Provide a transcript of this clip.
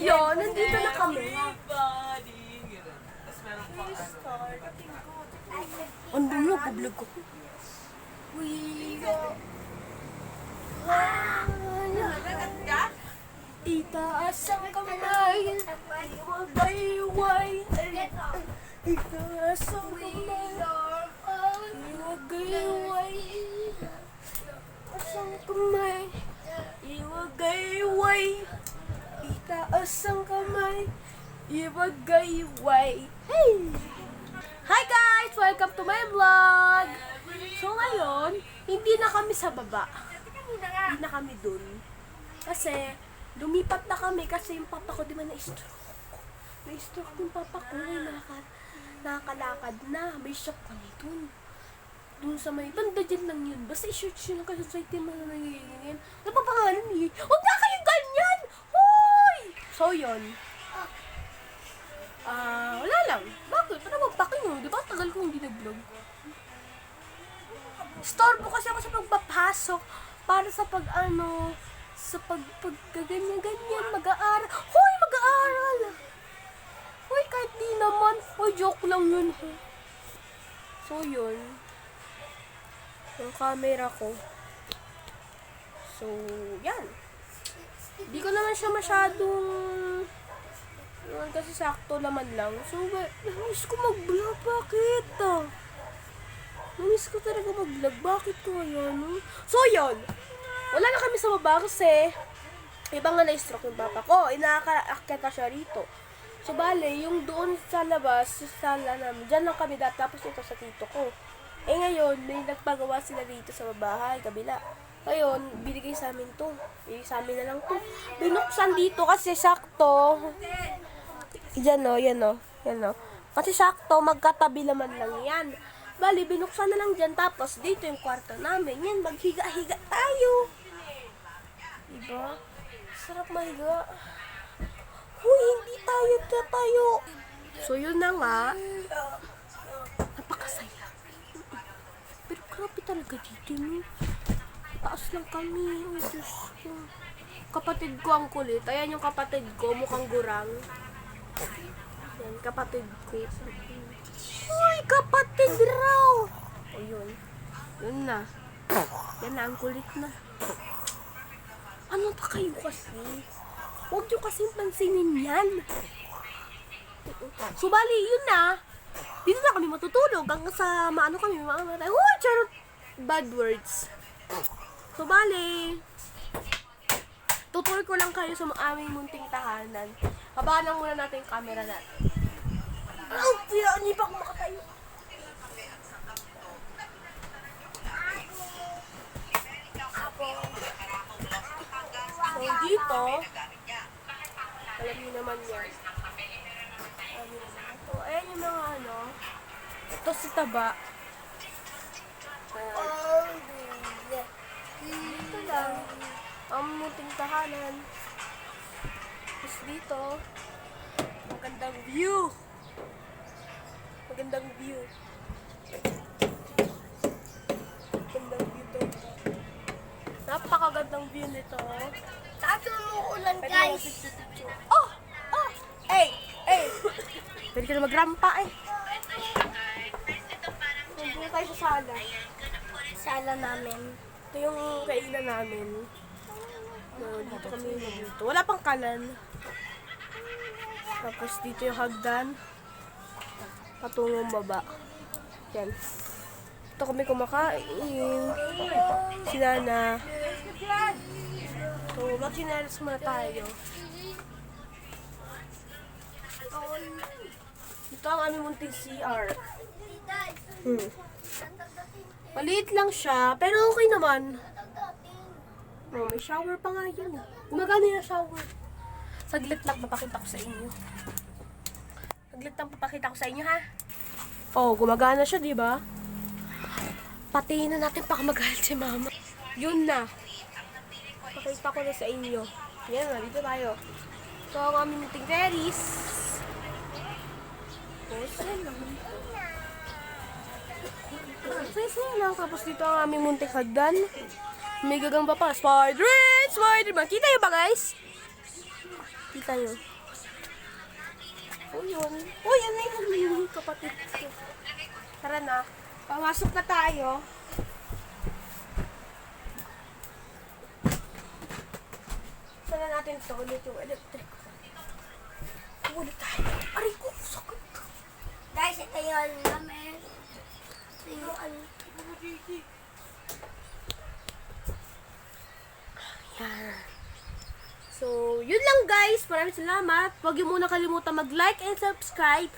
yun, nandito na kami. Ang dumi na, public ko. Itaas ang kamay, iwagayway. Itaas ang kamay, iwagayway. Itaas ang kamay, iwagayway. Itaas ang kamay, iwagayway. Hey! Hi guys! Welcome to my vlog! So ngayon, hindi na kami sa baba. Hindi na kami dun. Kasi, lumipat na kami kasi yung papa ko di ba na-stroke. Na-stroke yung papa ko. Nakakalakad na. May shock kami dun. Dun sa may banda dyan lang yun. Basta i-search yun lang kasi sa itim na nangyayangin. Napapangalan eh. Huwag na kayo ganyan! Hoy! So yun. Wala lang. Bakit? Para magpakin mo. Di ba? Tagal ko hindi nag-vlog. Storbo kasi ako sa pagpapasok. Para sa sa pagkaganyan-ganyan, mag-aaral. Hoy! Mag-aaral! Hoy, kahit di naman. Hoy, joke lang yun. So, yun. Yung camera ko. So, yan. Di ko naman siya masyadong kasi sakto naman lang. So, namiss ko mag-vlog. Bakit? Namiss ko talaga mag-vlog. Bakit ko yan? So, yun. Wala na kami sa baba kasi iba nga na-stroke yung papa ko. Inakaakyat na siya rito. So, bale, yung doon sa labas, sa sala namin, dyan lang kami dati. Tapos ito sa tito ko. Eh ngayon, may nagpagawa sila dito sa bahay, kabila. Ngayon, binigay sa amin to. Sa amin na lang to. Binuksan dito kasi sakto. Yan o, yan o. Yan o. Kasi sakto, magkatabi naman lang yan. Bali, binuksan na lang dyan. Tapos, dito yung kwarto namin. Yan, maghiga-higa tayo. Diba? Sarap mahiga. Huy, hindi tayo. So, yun na nga. Napakasaya. Pero grabe talaga dito, no? Taas lang kami. Oh, Diyos ko. Kapatid ko ang kulit. Ayan yung kapatid ko, mukhang gurang. Yan, kapatid ko. Uy, kapatid raw! O, yun. Yun na. Yan na, ang kulit na. Ano pa kayo kasi? Huwag nyo kasing pansinin yan. So, bali, yun na. Dito na kami matutulog. Hanggang sa maano kami, maano. Oh, charot! Bad words. So, bali. Tutur ko lang kayo sa aming munting tahanan. Habahan lang muna natin yung camera natin. Oh, hindi pa ako makatayo. So, dito, alam niyo naman yan. So, ayan yung mga ito si Taba. Dito lang. Ang muting tahanan. Tapos dito, magandang view. Magandang view. Magandang view to. Napakagandang view nito. Tato mo ulan, guys. Oh! Hey! Pwede ka na magrampa eh. Nandun tayo sa sala. Sala namin. Ito yung kainan namin. Dito kami dito. Wala pang kalan. Tapos dito yung hagdan. Patungong baba. Yan. Ito kami kumakain. Si Nana. So, mag-chinelas muna tayo. Ito ang aming munting CR. Maliit lang siya, pero okay naman. Oh, may shower pa nga yan. Gumagana yung shower. Saglit lang papakita ko sa inyo. Ha? Oh, gumagana siya, di ba? Patiin na natin baka magalit si mama. Yun na. Pakita ko na sa inyo. Yan na, dito tayo. So, ang aming munting terrace. Saya lang. Tapos dito ang aming munting hagdan. May gagamba pa. Spider-Man! Kita nyo ba, guys? Kita nyo. yun. Uy, ano yung kapatid ko? Tara na. Pamasok na tayo. Sana natin to ulit yung electric. Ulit tayo. Aray ko, sakit. Guys, ito yung namin. Ito yung ano. Yan. So, yun lang guys. Maraming salamat. Huwag niyo muna kalimutan mag-like and subscribe.